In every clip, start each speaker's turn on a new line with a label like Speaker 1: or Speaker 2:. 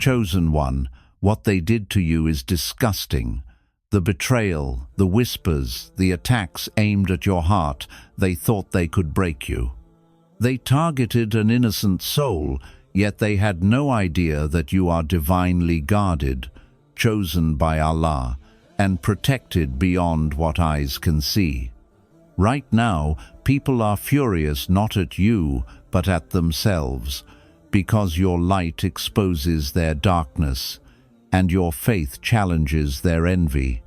Speaker 1: chosen one, what they did to you is disgusting. The betrayal, the whispers, the attacks aimed at your heart, they thought they could break you. They targeted an innocent soul, yet they had no idea that you are divinely guarded, chosen by Allah, and protected beyond what eyes can see. Right now, people are furious not at you, but at themselves, because your light exposes their darkness, and your faith challenges their envy.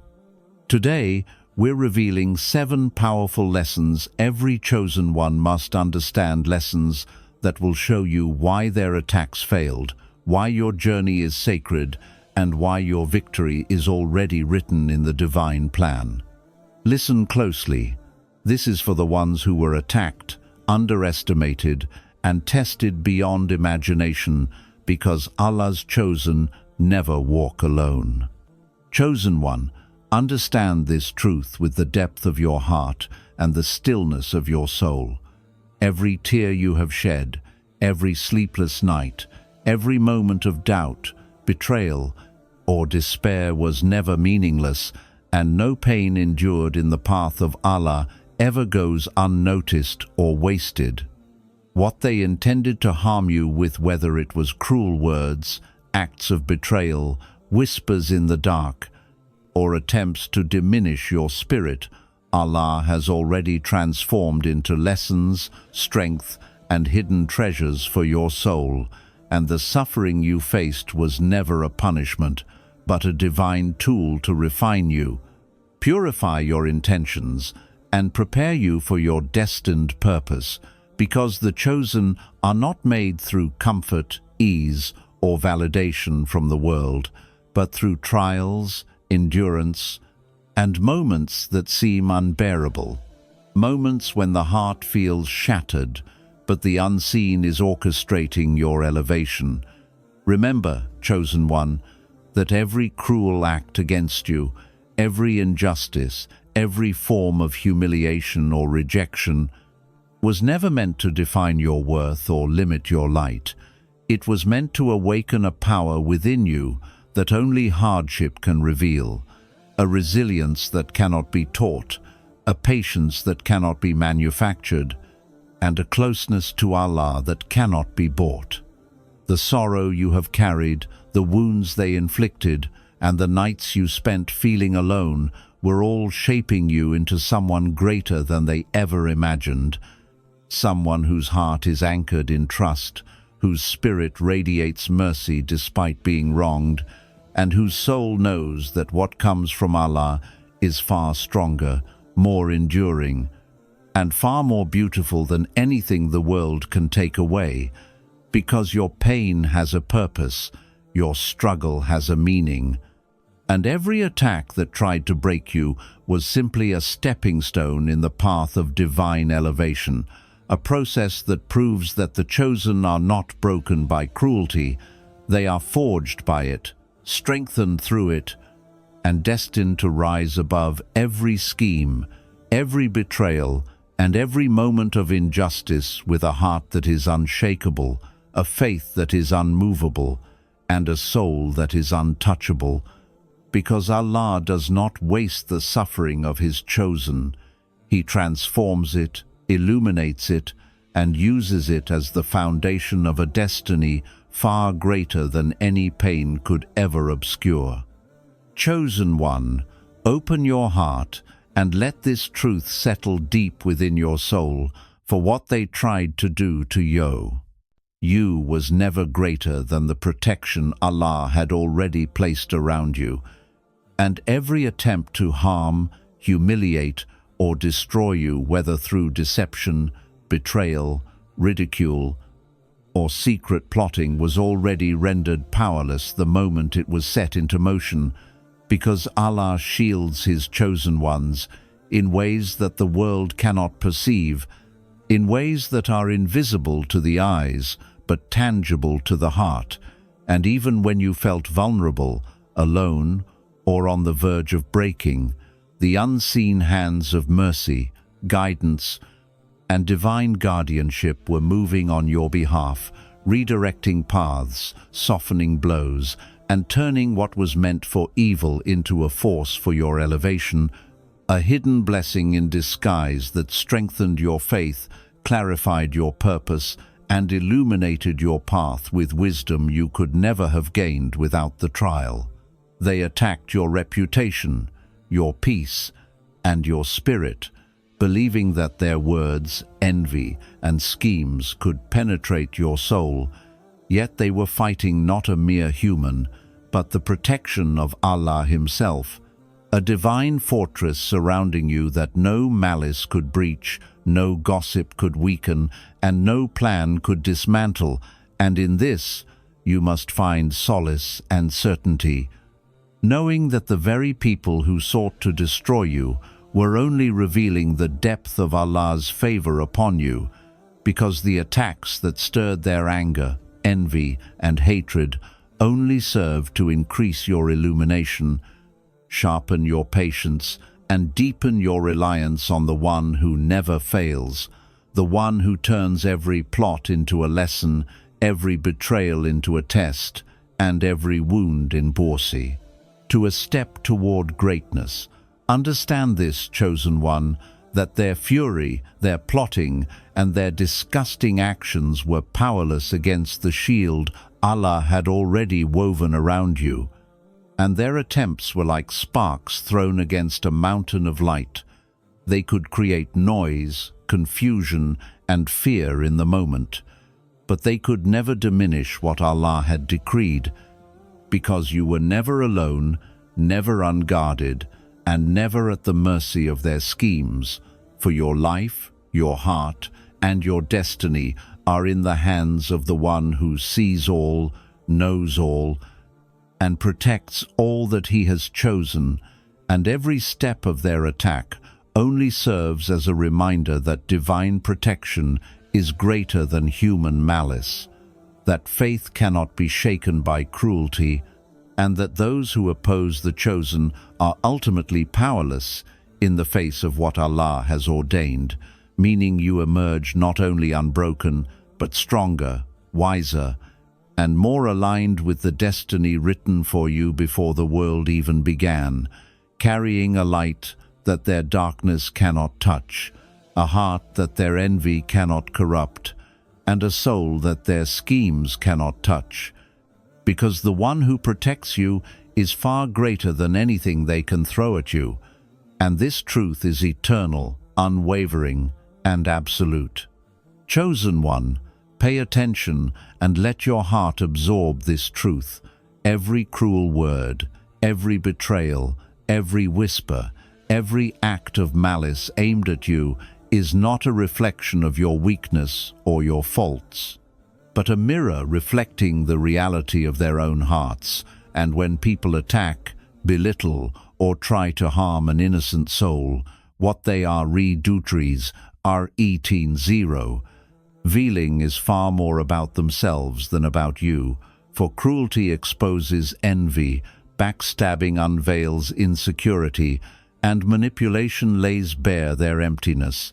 Speaker 1: Today, we're revealing 7 powerful lessons every chosen one must understand, lessons that will show you why their attacks failed, why your journey is sacred, and why your victory is already written in the divine plan. Listen closely. This is for the ones who were attacked, underestimated, and tested beyond imagination, because Allah's chosen never walk alone. Chosen one, understand this truth with the depth of your heart and the stillness of your soul. Every tear you have shed, every sleepless night, every moment of doubt, betrayal, or despair was never meaningless, and no pain endured in the path of Allah ever goes unnoticed or wasted. What they intended to harm you with, whether it was cruel words, acts of betrayal, whispers in the dark, or attempts to diminish your spirit, Allah has already transformed into lessons, strength, and hidden treasures for your soul, and the suffering you faced was never a punishment, but a divine tool to refine you, purify your intentions, and prepare you for your destined purpose, because the chosen are not made through comfort, ease, or validation from the world, but through trials, endurance, and moments that seem unbearable. Moments when the heart feels shattered, but the unseen is orchestrating your elevation. Remember, chosen one, that every cruel act against you, every injustice, every form of humiliation or rejection was never meant to define your worth or limit your light. It was meant to awaken a power within you that only hardship can reveal, a resilience that cannot be taught, a patience that cannot be manufactured, and a closeness to Allah that cannot be bought. The sorrow you have carried, the wounds they inflicted, and the nights you spent feeling alone were all shaping you into someone greater than they ever imagined, someone whose heart is anchored in trust, whose spirit radiates mercy despite being wronged, and whose soul knows that what comes from Allah is far stronger, more enduring, and far more beautiful than anything the world can take away, because your pain has a purpose, your struggle has a meaning, and every attack that tried to break you was simply a stepping stone in the path of divine elevation, a process that proves that the chosen are not broken by cruelty, they are forged by it, strengthened through it, and destined to rise above every scheme, every betrayal, and every moment of injustice with a heart that is unshakable, a faith that is unmovable, and a soul that is untouchable, because Allah does not waste the suffering of His chosen. He transforms it, illuminates it, and uses it as the foundation of a destiny far greater than any pain could ever obscure. Chosen one, open your heart and let this truth settle deep within your soul, for what they tried to do to you was never greater than the protection Allah had already placed around you, and every attempt to harm, humiliate, or destroy you, whether through deception, betrayal, ridicule, or secret plotting, was already rendered powerless the moment it was set into motion, because Allah shields His chosen ones in ways that the world cannot perceive, in ways that are invisible to the eyes but tangible to the heart, and even when you felt vulnerable, alone, or on the verge of breaking, the unseen hands of mercy, guidance, and divine guardianship were moving on your behalf, redirecting paths, softening blows, and turning what was meant for evil into a force for your elevation, a hidden blessing in disguise that strengthened your faith, clarified your purpose, and illuminated your path with wisdom you could never have gained without the trial. They attacked your reputation, your peace, and your spirit, believing that their words, envy, and schemes could penetrate your soul, yet they were fighting not a mere human, but the protection of Allah Himself, a divine fortress surrounding you that no malice could breach, no gossip could weaken, and no plan could dismantle, and in this you must find solace and certainty, knowing that the very people who sought to destroy you were only revealing the depth of Allah's favor upon you, because the attacks that stirred their anger, envy, and hatred only served to increase your illumination, sharpen your patience, and deepen your reliance on the one who never fails, the one who turns every plot into a lesson, every betrayal into a test, and every wound in mercy. To a step toward greatness, understand this, chosen one, that their fury, their plotting, and their disgusting actions were powerless against the shield Allah had already woven around you, and their attempts were like sparks thrown against a mountain of light. They could create noise, confusion, and fear in the moment, but they could never diminish what Allah had decreed, because you were never alone, never unguarded, and never at the mercy of their schemes, for your life, your heart, and your destiny are in the hands of the one who sees all, knows all, and protects all that He has chosen, and every step of their attack only serves as a reminder that divine protection is greater than human malice, that faith cannot be shaken by cruelty, and that those who oppose the chosen are ultimately powerless in the face of what Allah has ordained, meaning you emerge not only unbroken, but stronger, wiser, and more aligned with the destiny written for you before the world even began, carrying a light that their darkness cannot touch, a heart that their envy cannot corrupt, and a soul that their schemes cannot touch, because the one who protects you is far greater than anything they can throw at you, and this truth is eternal, unwavering, and absolute. Chosen one, pay attention and let your heart absorb this truth. Every cruel word, every betrayal, every whisper, every act of malice aimed at you is not a reflection of your weakness or your faults, but a mirror reflecting the reality of their own hearts. And when people attack, belittle, or try to harm an innocent soul, what they are outrages are 18-0. Revealing is far more about themselves than about you, for cruelty exposes envy, backstabbing unveils insecurity, and manipulation lays bare their emptiness.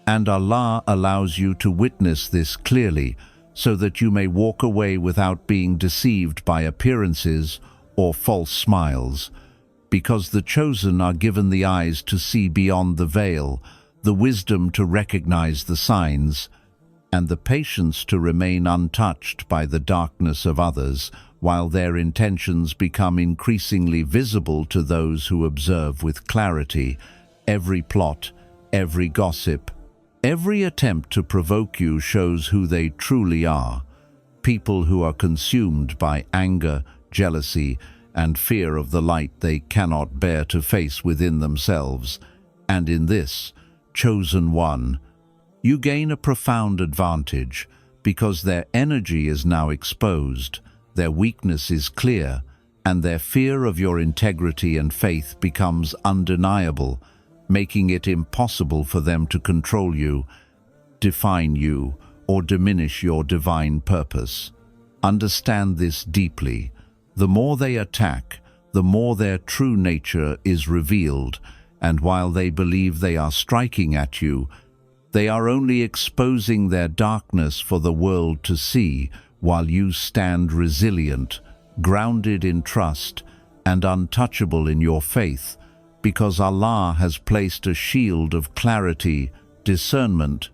Speaker 1: And Allah allows you to witness this clearly, so that you may walk away without being deceived by appearances or false smiles, because the chosen are given the eyes to see beyond the veil, the wisdom to recognize the signs, and the patience to remain untouched by the darkness of others, while their intentions become increasingly visible to those who observe with clarity every plot, every gossip. Every attempt to provoke you shows who they truly are, people who are consumed by anger, jealousy, and fear of the light they cannot bear to face within themselves. And in this, chosen one, you gain a profound advantage, because their energy is now exposed, their weakness is clear, and their fear of your integrity and faith becomes undeniable, making it impossible for them to control you, define you, or diminish your divine purpose. Understand this deeply. The more they attack, the more their true nature is revealed, and while they believe they are striking at you, They are only exposing their darkness for the world to see, while you stand resilient, grounded in trust, and untouchable in your faith, because Allah has placed a shield of clarity, discernment,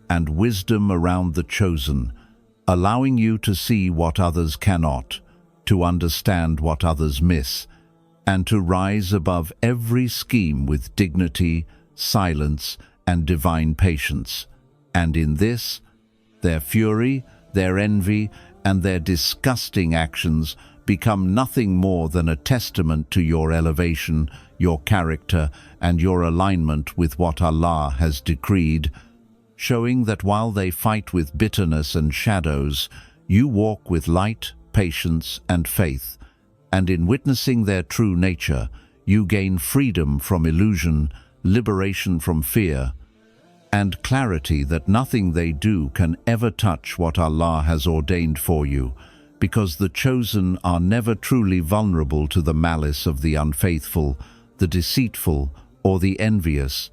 Speaker 1: and wisdom around the chosen, allowing you to see what others cannot, to understand what others miss, and to rise above every scheme with dignity, silence, and divine patience. And in this, their fury, their envy, and their disgusting actions become nothing more than a testament to your elevation, your character, and your alignment with what Allah has decreed, showing that while they fight with bitterness and shadows, you walk with light, patience, and faith, and in witnessing their true nature, you gain freedom from illusion, liberation from fear, and clarity that nothing they do can ever touch what Allah has ordained for you, because the chosen are never truly vulnerable to the malice of the unfaithful, the deceitful, or the envious,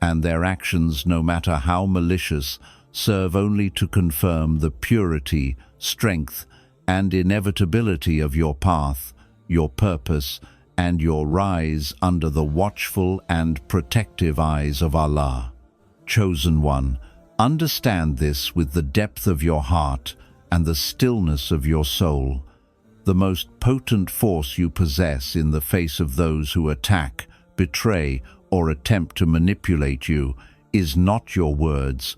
Speaker 1: and their actions, no matter how malicious, serve only to confirm the purity, strength, and inevitability of your path, your purpose, and your rise under the watchful and protective eyes of Allah. Chosen one, understand this with the depth of your heart and the stillness of your soul. The most potent force you possess in the face of those who attack, betray, or attempt to manipulate you is not your words,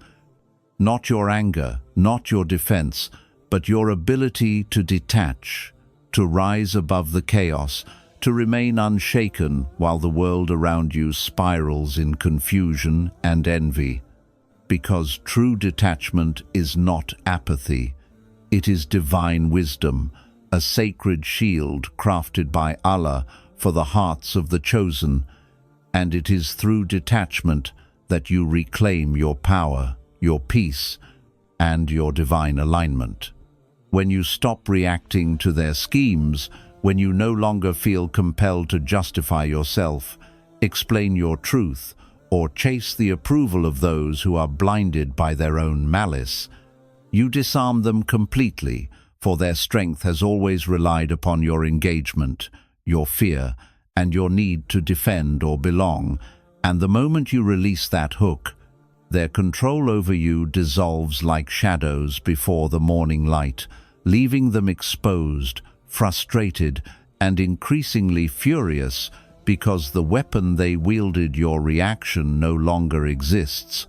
Speaker 1: not your anger, not your defense, but your ability to detach, to rise above the chaos, to remain unshaken while the world around you spirals in confusion and envy. Because true detachment is not apathy. It is divine wisdom, a sacred shield crafted by Allah for the hearts of the chosen, and it is through detachment that you reclaim your power, your peace, and your divine alignment. When you stop reacting to their schemes, when you no longer feel compelled to justify yourself, explain your truth, or chase the approval of those who are blinded by their own malice, you disarm them completely, for their strength has always relied upon your engagement, your fear, and your need to defend or belong, and the moment you release that hook, their control over you dissolves like shadows before the morning light, leaving them exposed, frustrated, and increasingly furious because the weapon they wielded, your reaction, no longer exists.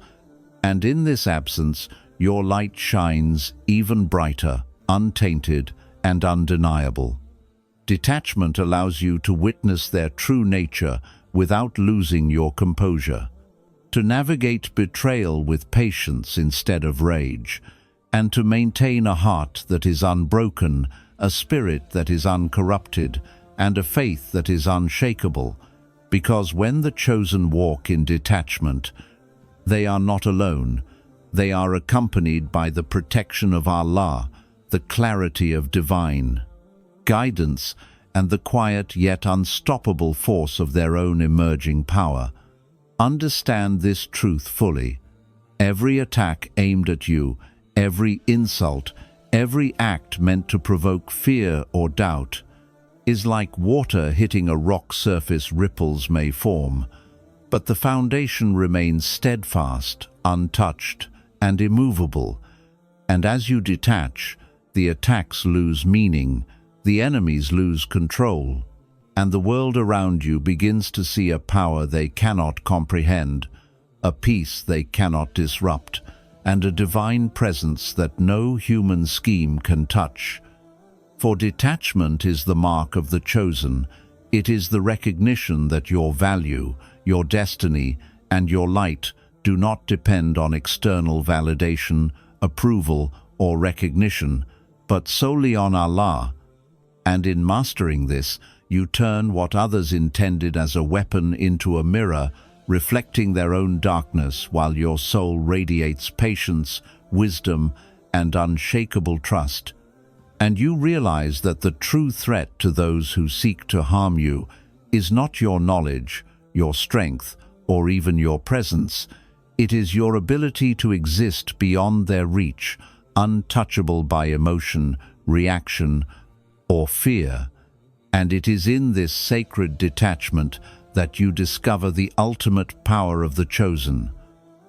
Speaker 1: And in this absence, your light shines even brighter, untainted, and undeniable. Detachment allows you to witness their true nature without losing your composure, to navigate betrayal with patience instead of rage, and to maintain a heart that is unbroken, a spirit that is uncorrupted, and a faith that is unshakable, because when the chosen walk in detachment, they are not alone. They are accompanied by the protection of Allah, the clarity of divine guidance, and the quiet yet unstoppable force of their own emerging power. Understand this truth fully. Every attack aimed at you, every insult, every act meant to provoke fear or doubt, is like water hitting a rock surface. Ripples may form, but the foundation remains steadfast, untouched, and immovable. And as you detach, the attacks lose meaning, the enemies lose control, and the world around you begins to see a power they cannot comprehend, a peace they cannot disrupt, and a divine presence that no human scheme can touch. For detachment is the mark of the chosen. It is the recognition that your value, your destiny, and your light do not depend on external validation, approval, or recognition, but solely on Allah. And in mastering this, you turn what others intended as a weapon into a mirror, reflecting their own darkness while your soul radiates patience, wisdom, and unshakable trust. And you realize that the true threat to those who seek to harm you is not your knowledge, your strength, or even your presence. It is your ability to exist beyond their reach, untouchable by emotion, reaction, or fear. And it is in this sacred detachment that you discover the ultimate power of the chosen.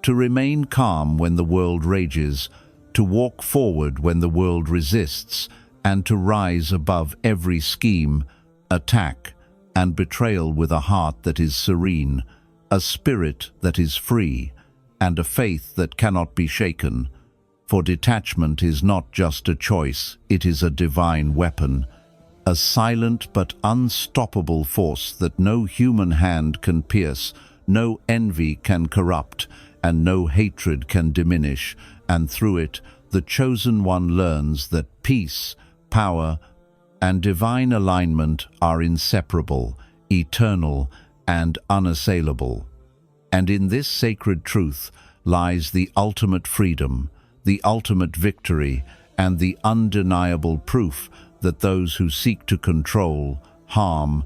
Speaker 1: To remain calm when the world rages, to walk forward when the world resists, and to rise above every scheme, attack, and betrayal with a heart that is serene, a spirit that is free, and a faith that cannot be shaken. For detachment is not just a choice, it is a divine weapon, a silent but unstoppable force that no human hand can pierce, no envy can corrupt, and no hatred can diminish, and through it, the chosen one learns that peace, power, and divine alignment are inseparable, eternal, and unassailable. And in this sacred truth lies the ultimate freedom, the ultimate victory, and the undeniable proof that those who seek to control, harm,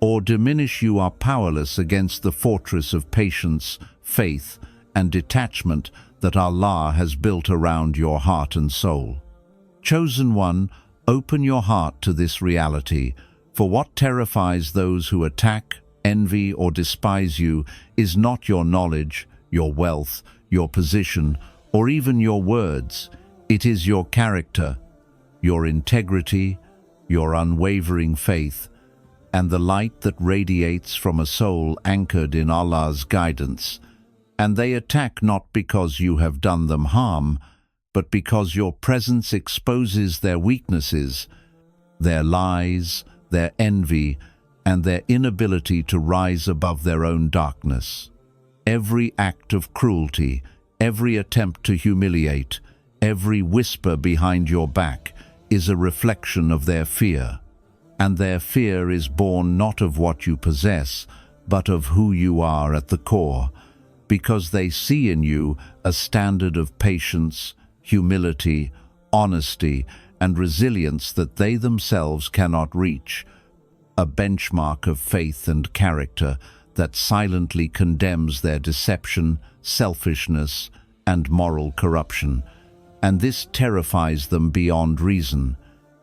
Speaker 1: or diminish you are powerless against the fortress of patience, faith, and detachment that Allah has built around your heart and soul. Chosen one, open your heart to this reality, for what terrifies those who attack, envy, or despise you is not your knowledge, your wealth, your position, or even your words. It is your character, your integrity, your unwavering faith, and the light that radiates from a soul anchored in Allah's guidance. And they attack not because you have done them harm, but because your presence exposes their weaknesses, their lies, their envy, and their inability to rise above their own darkness. Every act of cruelty, every attempt to humiliate, every whisper behind your back is a reflection of their fear. And their fear is born not of what you possess, but of who you are at the core, because they see in you a standard of patience, humility, honesty, and resilience that they themselves cannot reach, a benchmark of faith and character that silently condemns their deception, selfishness, and moral corruption. And this terrifies them beyond reason,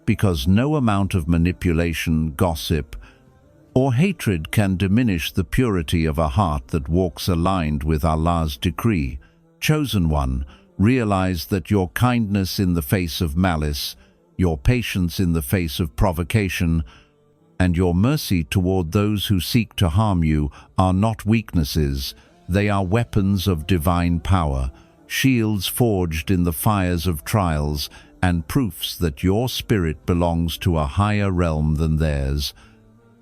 Speaker 1: because no amount of manipulation, gossip, or hatred can diminish the purity of a heart that walks aligned with Allah's decree. Chosen one, realize that your kindness in the face of malice, your patience in the face of provocation, and your mercy toward those who seek to harm you are not weaknesses, they are weapons of divine power, shields forged in the fires of trials, and proofs that your spirit belongs to a higher realm than theirs.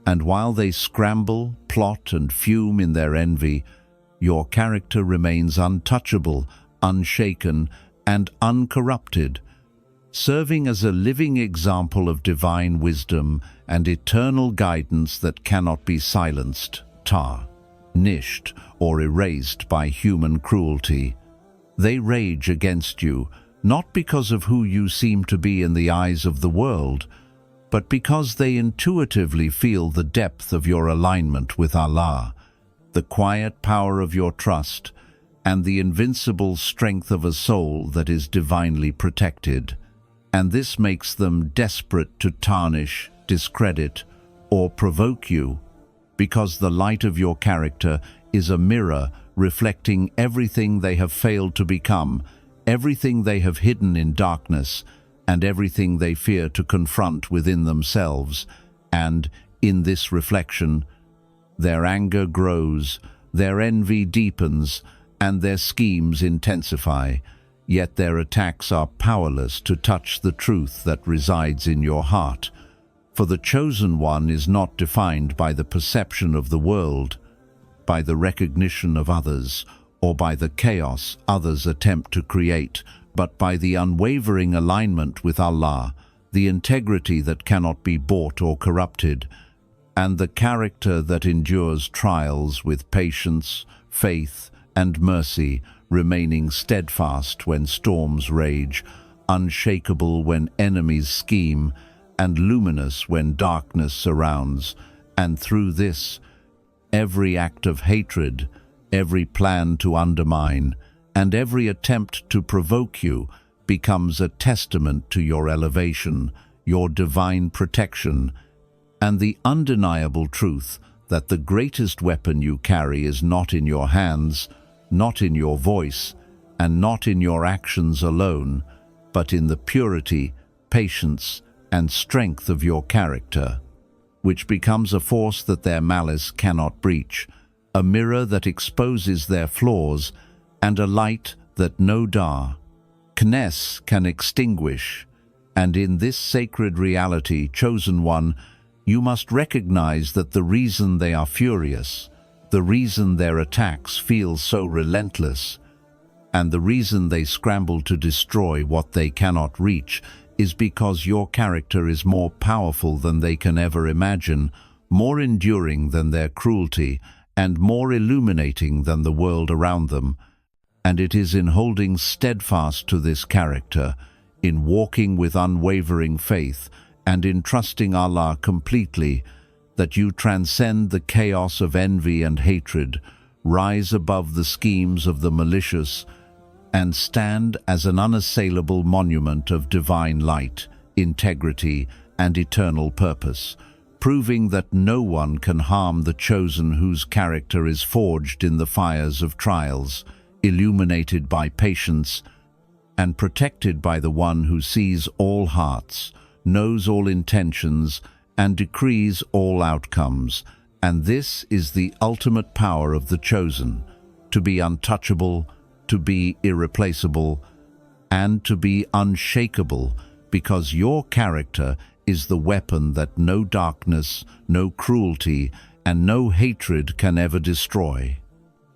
Speaker 1: And while they scramble, plot, and fume in their envy, your character remains untouchable, unshaken, and uncorrupted, serving as a living example of divine wisdom and eternal guidance that cannot be silenced, tarnished, or erased by human cruelty. They rage against you, not because of who you seem to be in the eyes of the world, but because they intuitively feel the depth of your alignment with Allah, the quiet power of your trust, and the invincible strength of a soul that is divinely protected. And this makes them desperate to tarnish, discredit, or provoke you, because the light of your character is a mirror reflecting everything they have failed to become, everything they have hidden in darkness, and everything they fear to confront within themselves. And in this reflection, their anger grows, their envy deepens, and their schemes intensify. Yet their attacks are powerless to touch the truth that resides in your heart. For the chosen one is not defined by the perception of the world, by the recognition of others, or by the chaos others attempt to create, but by the unwavering alignment with Allah, the integrity that cannot be bought or corrupted, and the character that endures trials with patience, faith, and mercy, remaining steadfast when storms rage, unshakable when enemies scheme, and luminous when darkness surrounds. And through this, every act of hatred, every plan to undermine, and every attempt to provoke you becomes a testament to your elevation, your divine protection, and the undeniable truth that the greatest weapon you carry is not in your hands, not in your voice, and not in your actions alone, but in the purity, patience, and strength of your character, which becomes a force that their malice cannot breach, a mirror that exposes their flaws, and a light that no darkness can extinguish. And in this sacred reality, chosen one, you must recognize that the reason they are furious, the reason their attacks feel so relentless, and the reason they scramble to destroy what they cannot reach is because your character is more powerful than they can ever imagine, more enduring than their cruelty, and more illuminating than the world around them. And it is in holding steadfast to this character, in walking with unwavering faith, and in trusting Allah completely, that you transcend the chaos of envy and hatred, rise above the schemes of the malicious, and stand as an unassailable monument of divine light, integrity, and eternal purpose, proving that no one can harm the chosen whose character is forged in the fires of trials, illuminated by patience, and protected by the one who sees all hearts, knows all intentions, and decrees all outcomes. And this is the ultimate power of the chosen, to be untouchable, to be irreplaceable, and to be unshakable, because your character is the weapon that no darkness, no cruelty, and no hatred can ever destroy.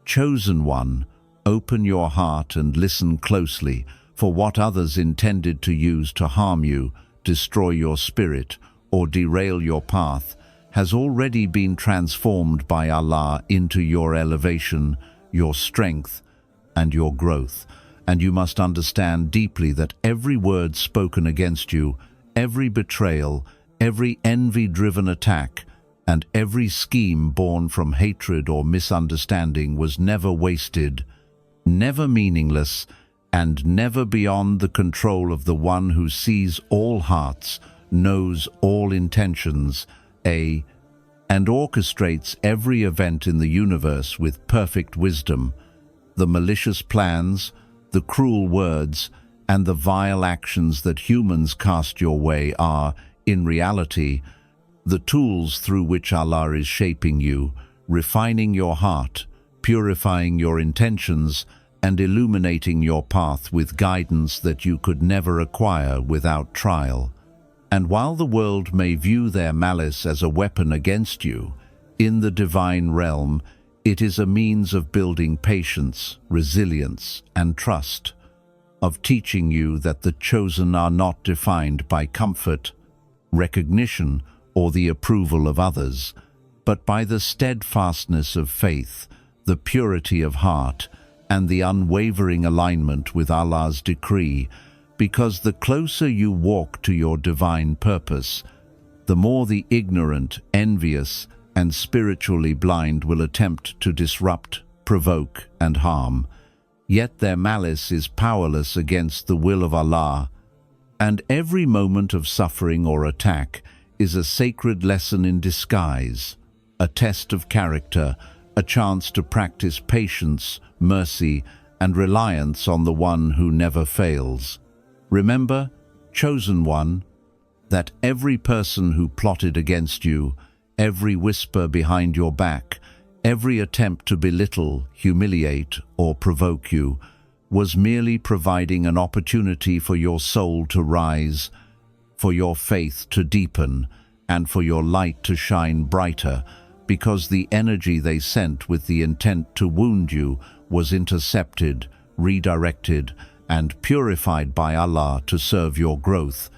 Speaker 1: Chosen one, open your heart and listen closely, for what others intended to use to harm you, destroy your spirit, or derail your path, has already been transformed by Allah into your elevation, your strength, and your growth. And you must understand deeply that every word spoken against you, every betrayal, every envy-driven attack, and every scheme born from hatred or misunderstanding was never wasted, never meaningless, and never beyond the control of the one who sees all hearts, knows all intentions, and orchestrates every event in the universe with perfect wisdom. The malicious plans, the cruel words, and the vile actions that humans cast your way are, in reality, the tools through which Allah is shaping you, refining your heart, purifying your intentions, and illuminating your path with guidance that you could never acquire without trial. And while the world may view their malice as a weapon against you, in the divine realm, it is a means of building patience, resilience, and trust, of teaching you that the chosen are not defined by comfort, recognition, or the approval of others, but by the steadfastness of faith, the purity of heart, and the unwavering alignment with Allah's decree, because the closer you walk to your divine purpose, the more the ignorant, envious, and spiritually blind will attempt to disrupt, provoke, and harm. Yet their malice is powerless against the will of Allah, and every moment of suffering or attack is a sacred lesson in disguise, a test of character, a chance to practice patience, mercy, and reliance on the one who never fails. Remember, chosen one, that every person who plotted against you, every whisper behind your back, every attempt to belittle, humiliate, or provoke you, was merely providing an opportunity for your soul to rise, for your faith to deepen, and for your light to shine brighter, because the energy they sent with the intent to wound you was intercepted, redirected, and purified by Allah to serve your growth.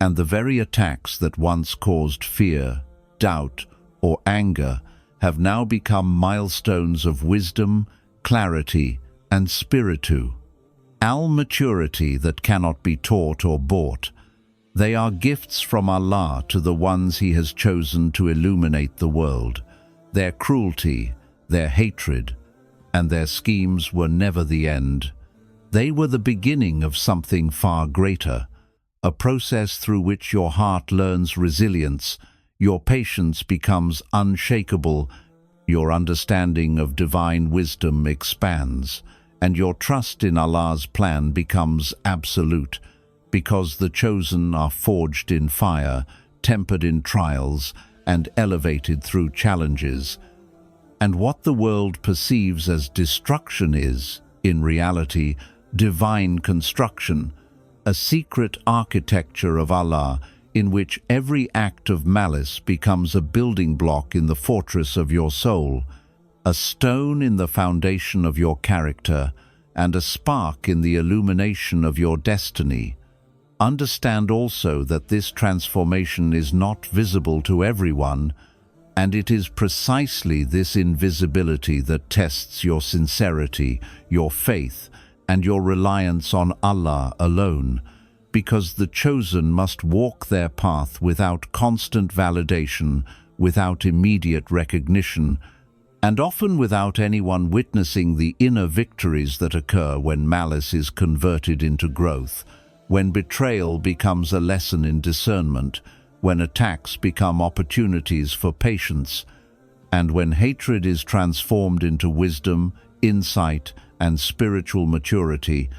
Speaker 1: And the very attacks that once caused fear, doubt, or anger have now become milestones of wisdom, clarity, and maturity that cannot be taught or bought. They are gifts from Allah to the ones He has chosen to illuminate the world. Their cruelty, their hatred, and their schemes were never the end. They were the beginning of something far greater, a process through which your heart learns resilience, your patience becomes unshakable, your understanding of divine wisdom expands, and your trust in Allah's plan becomes absolute, because the chosen are forged in fire, tempered in trials, and elevated through challenges. And what the world perceives as destruction is, in reality, divine construction, a secret architecture of Allah in which every act of malice becomes a building block in the fortress of your soul, a stone in the foundation of your character, and a spark in the illumination of your destiny. Understand also that this transformation is not visible to everyone, and it is precisely this invisibility that tests your sincerity, your faith, and your reliance on Allah alone, because the chosen must walk their path without constant validation, without immediate recognition, and often without anyone witnessing the inner victories that occur when malice is converted into growth, when betrayal becomes a lesson in discernment, when attacks become opportunities for patience, and when hatred is transformed into wisdom, insight, and spiritual maturity.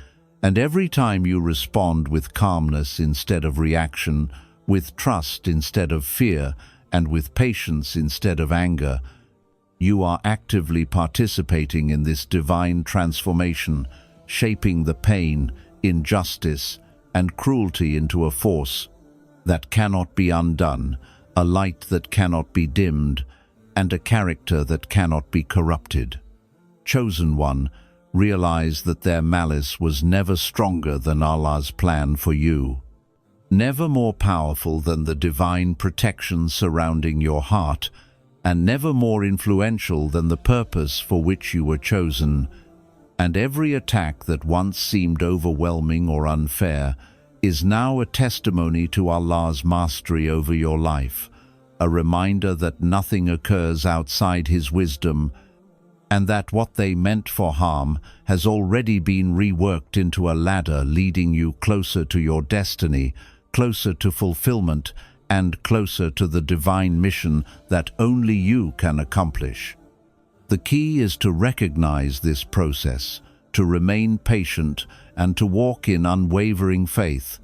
Speaker 1: And every time you respond with calmness instead of reaction, with trust instead of fear, and with patience instead of anger, you are actively participating in this divine transformation, shaping the pain, injustice, and cruelty into a force that cannot be undone, a light that cannot be dimmed, and a character that cannot be corrupted. Chosen one, realize that their malice was never stronger than Allah's plan for you, never more powerful than the divine protection surrounding your heart, and never more influential than the purpose for which you were chosen. And every attack that once seemed overwhelming or unfair is now a testimony to Allah's mastery over your life, a reminder that nothing occurs outside His wisdom, and that what they meant for harm has already been reworked into a ladder leading you closer to your destiny, closer to fulfillment, and closer to the divine mission that only you can accomplish. The key is to recognize this process, to remain patient, and to walk in unwavering faith,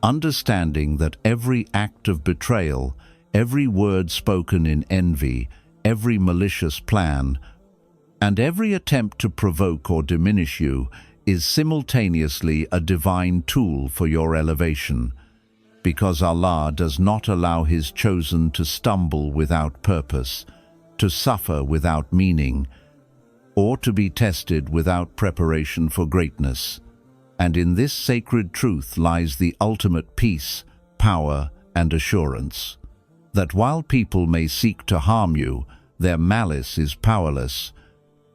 Speaker 1: understanding that every act of betrayal, every word spoken in envy, every malicious plan, and every attempt to provoke or diminish you is simultaneously a divine tool for your elevation, because Allah does not allow His chosen to stumble without purpose, to suffer without meaning, or to be tested without preparation for greatness. And in this sacred truth lies the ultimate peace, power, and assurance, that while people may seek to harm you, their malice is powerless,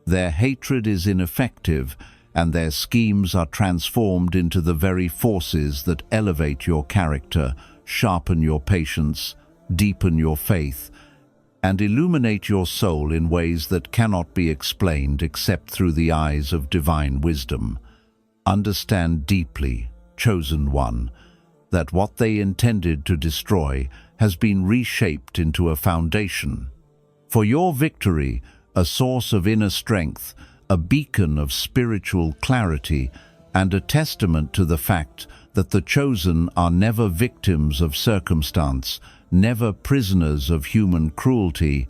Speaker 1: their hatred is ineffective, and their schemes are transformed into the very forces that elevate your character, sharpen your patience, deepen your faith, and illuminate your soul in ways that cannot be explained except through the eyes of divine wisdom. Understand deeply, chosen one, that what they intended to destroy has been reshaped into a foundation. For your victory, a source of inner strength, a beacon of spiritual clarity, and a testament to the fact that the chosen are never victims of circumstance, never prisoners of human cruelty,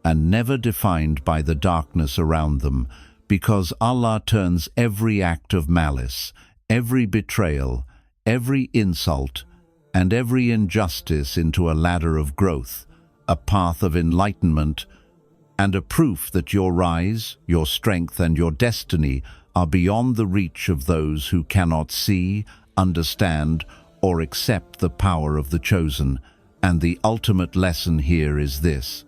Speaker 1: and never defined by the darkness around them, because Allah turns every act of malice, every betrayal, every insult, and every injustice into a ladder of growth, a path of enlightenment, and a proof that your rise, your strength, and your destiny are beyond the reach of those who cannot see, understand, or accept the power of the chosen. And the ultimate lesson here is this: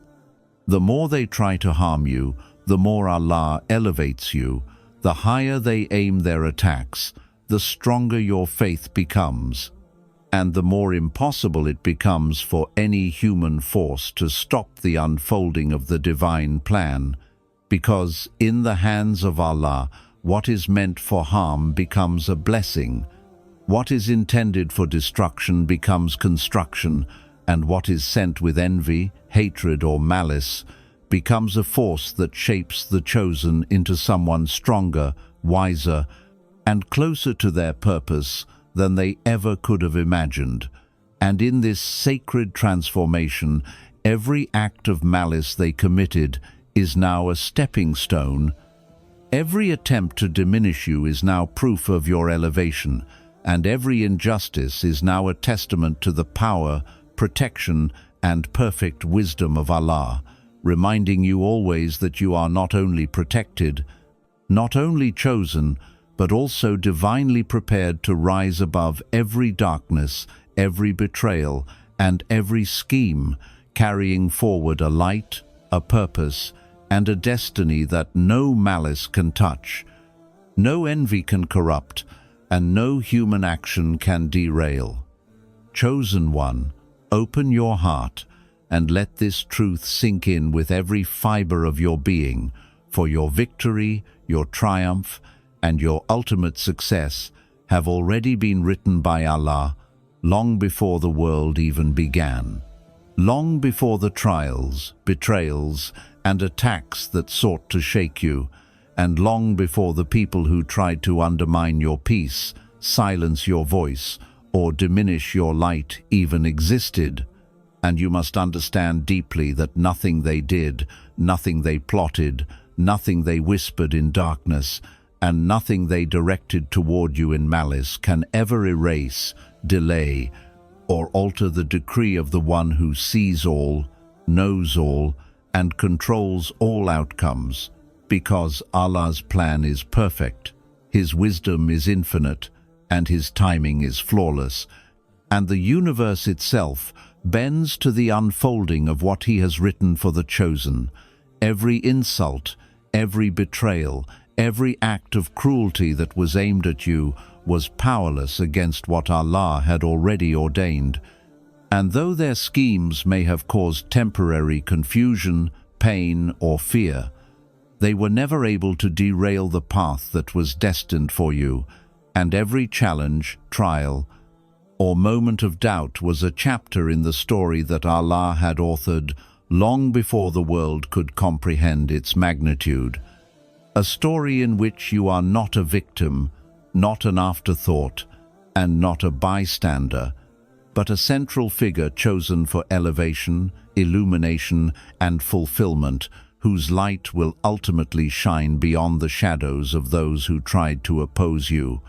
Speaker 1: the more they try to harm you, the more Allah elevates you. The higher they aim their attacks, the stronger your faith becomes, and the more impossible it becomes for any human force to stop the unfolding of the divine plan. because in the hands of Allah, what is meant for harm becomes a blessing, what is intended for destruction becomes construction, and what is sent with envy, hatred, or malice becomes a force that shapes the chosen into someone stronger, wiser, and closer to their purpose than they ever could have imagined. And in this sacred transformation, every act of malice they committed is now a stepping stone. Every attempt to diminish you is now proof of your elevation, and every injustice is now a testament to the power, protection, and perfect wisdom of Allah, reminding you always that you are not only protected, not only chosen, but also divinely prepared to rise above every darkness, every betrayal, and every scheme, carrying forward a light, a purpose, and a destiny that no malice can touch, no envy can corrupt, and no human action can derail. Chosen one, open your heart and let this truth sink in with every fiber of your being, for your victory, your triumph, and your ultimate success have already been written by Allah long before the world even began. Long before the trials, betrayals, and attacks that sought to shake you, and long before the people who tried to undermine your peace, silence your voice, or diminish your light even existed. And you must understand deeply that nothing they did, nothing they plotted, nothing they whispered in darkness, and nothing they directed toward you in malice can ever erase, delay, or alter the decree of the one who sees all, knows all, and controls all outcomes, because Allah's plan is perfect, His wisdom is infinite, and His timing is flawless, and the universe itself bends to the unfolding of what He has written for the chosen. Every insult, every betrayal, every act of cruelty that was aimed at you was powerless against what Allah had already ordained. And though their schemes may have caused temporary confusion, pain, or fear, they were never able to derail the path that was destined for you, and every challenge, trial, or moment of doubt was a chapter in the story that Allah had authored long before the world could comprehend its magnitude. A story in which you are not a victim, not an afterthought, and not a bystander, but a central figure chosen for elevation, illumination, and fulfillment, whose light will ultimately shine beyond the shadows of those who tried to oppose you,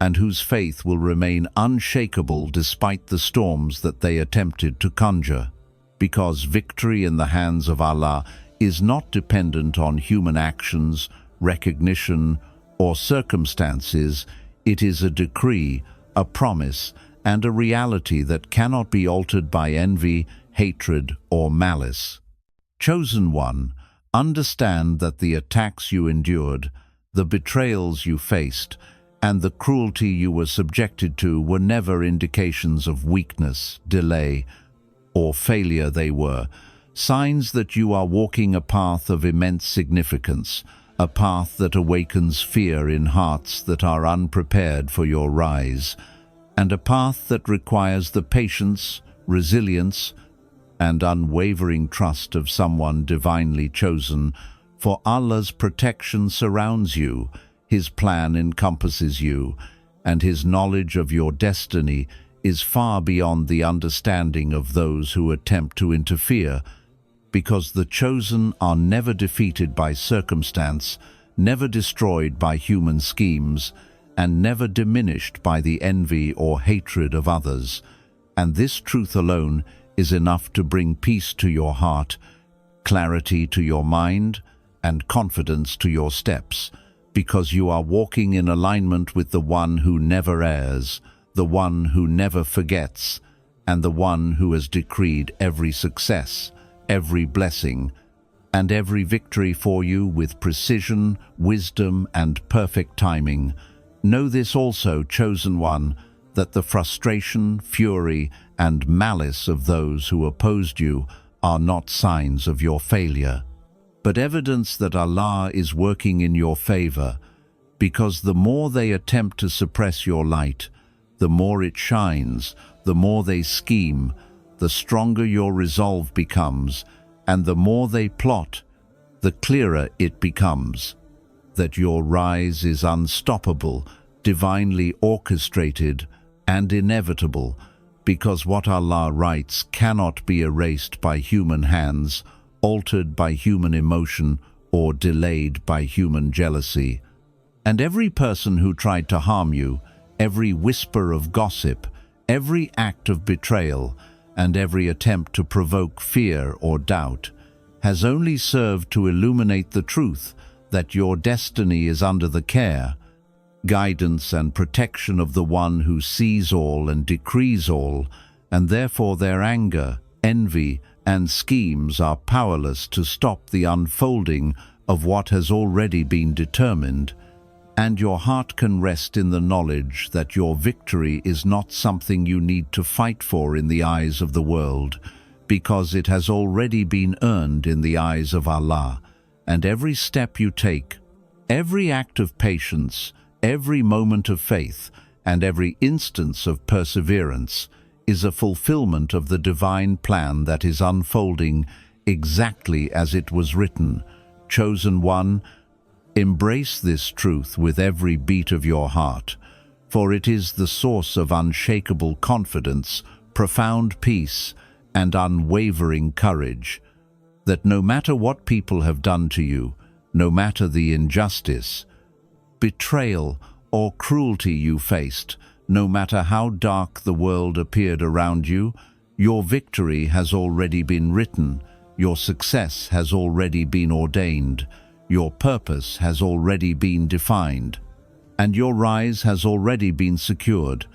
Speaker 1: and whose faith will remain unshakable despite the storms that they attempted to conjure. Because victory in the hands of Allah is not dependent on human actions, recognition, or circumstances. It is a decree, a promise, and a reality that cannot be altered by envy, hatred, or malice. Chosen one, understand that the attacks you endured, the betrayals you faced, and the cruelty you were subjected to were never indications of weakness, delay, or failure. They were signs that you are walking a path of immense significance, a path that awakens fear in hearts that are unprepared for your rise, and a path that requires the patience, resilience, and unwavering trust of someone divinely chosen, for Allah's protection surrounds you, His plan encompasses you, and His knowledge of your destiny is far beyond the understanding of those who attempt to interfere, because the chosen are never defeated by circumstance, never destroyed by human schemes, and never diminished by the envy or hatred of others. And this truth alone is enough to bring peace to your heart, clarity to your mind, and confidence to your steps, because you are walking in alignment with the one who never errs, the one who never forgets, and the one who has decreed every success, every blessing, and every victory for you with precision, wisdom, and perfect timing. Know this also, chosen one, that the frustration, fury, and malice of those who opposed you are not signs of your failure. but evidence that Allah is working in your favor, because the more they attempt to suppress your light, the more it shines, the more they scheme, the stronger your resolve becomes, and the more they plot, the clearer it becomes that your rise is unstoppable, divinely orchestrated, and inevitable, because what Allah writes cannot be erased by human hands, altered by human emotion, or delayed by human jealousy. And every person who tried to harm you, every whisper of gossip, every act of betrayal, and every attempt to provoke fear or doubt, has only served to illuminate the truth that your destiny is under the care, guidance and protection of the one who sees all and decrees all, and therefore their anger, envy, and schemes are powerless to stop the unfolding of what has already been determined, and your heart can rest in the knowledge that your victory is not something you need to fight for in the eyes of the world, because it has already been earned in the eyes of Allah, and every step you take, every act of patience, every moment of faith, and every instance of perseverance is a fulfillment of the divine plan that is unfolding exactly as it was written. Chosen one, embrace this truth with every beat of your heart, for it is the source of unshakable confidence, profound peace, and unwavering courage, that no matter what people have done to you, no matter the injustice, betrayal, or cruelty you faced, no matter how dark the world appeared around you, your victory has already been written, your success has already been ordained, your purpose has already been defined, and your rise has already been secured.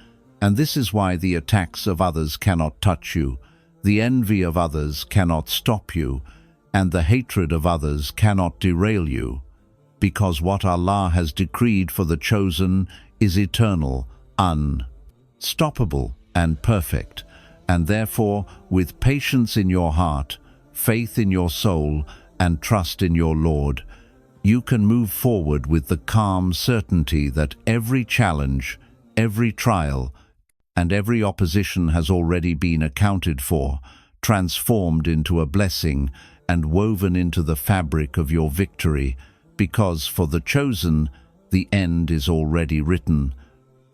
Speaker 1: And this is why the attacks of others cannot touch you, the envy of others cannot stop you, and the hatred of others cannot derail you, because what Allah has decreed for the chosen is eternal, unstoppable, and perfect, and therefore, with patience in your heart, faith in your soul, and trust in your Lord, you can move forward with the calm certainty that every challenge, every trial, and every opposition has already been accounted for, transformed into a blessing, and woven into the fabric of your victory, because for the chosen, the end is already written,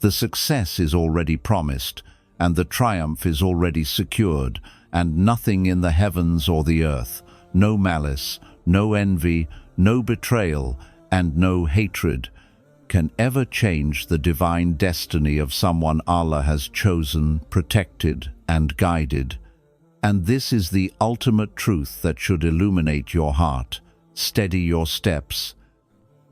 Speaker 1: the success is already promised, and the triumph is already secured, and nothing in the heavens or the earth, no malice, no envy, no betrayal, and no hatred, can ever change the divine destiny of someone Allah has chosen, protected, and guided. And this is the ultimate truth that should illuminate your heart, steady your steps,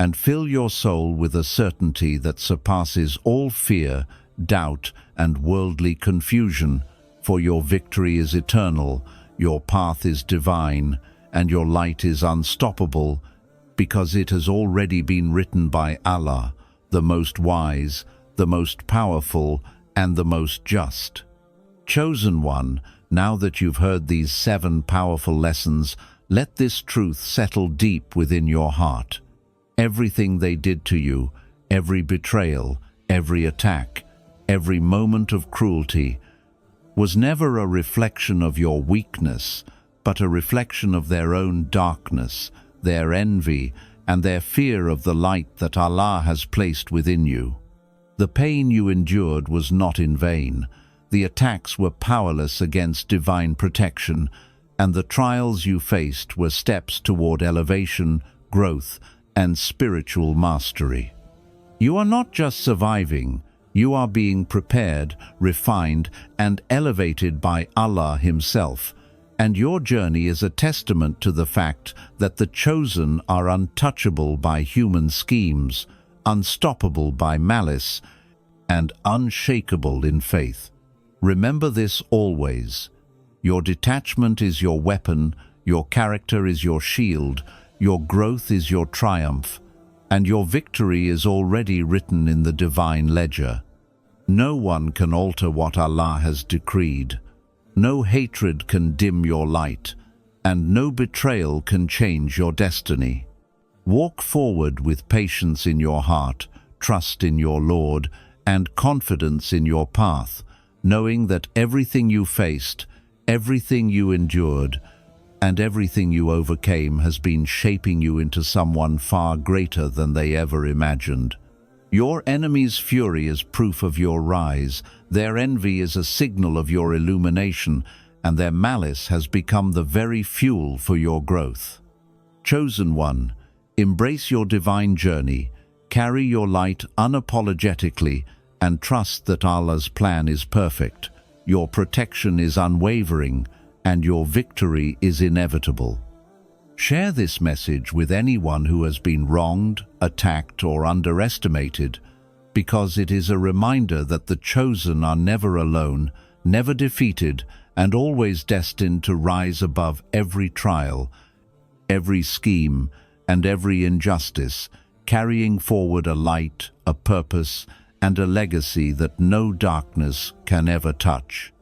Speaker 1: and fill your soul with a certainty that surpasses all fear, doubt, and worldly confusion, for your victory is eternal, your path is divine, and your light is unstoppable, because it has already been written by Allah, the most wise, the most powerful, and the most just. Chosen one, now that you've heard these 7 powerful lessons, let this truth settle deep within your heart. Everything they did to you, every betrayal, every attack, every moment of cruelty, was never a reflection of your weakness, but a reflection of their own darkness, their envy, and their fear of the light that Allah has placed within you. The pain you endured was not in vain. The attacks were powerless against divine protection, and the trials you faced were steps toward elevation, growth, and spiritual mastery. You are not just surviving, you are being prepared, refined, and elevated by Allah Himself, and your journey is a testament to the fact that the chosen are untouchable by human schemes, unstoppable by malice, and unshakable in faith. Remember this always. Your detachment is your weapon, your character is your shield, your growth is your triumph, and your victory is already written in the divine ledger. No one can alter what Allah has decreed. No hatred can dim your light. and no betrayal can change your destiny. Walk forward with patience in your heart, trust in your Lord, and confidence in your path, knowing that everything you faced, everything you endured, and everything you overcame has been shaping you into someone far greater than they ever imagined. Your enemy's fury is proof of your rise, their envy is a signal of your illumination, and their malice has become the very fuel for your growth. Chosen one, embrace your divine journey, carry your light unapologetically, and trust that Allah's plan is perfect, your protection is unwavering, and your victory is inevitable. Share this message with anyone who has been wronged, attacked, or underestimated, because it is a reminder that the chosen are never alone, never defeated, and always destined to rise above every trial, every scheme, and every injustice, carrying forward a light, a purpose, and a legacy that no darkness can ever touch.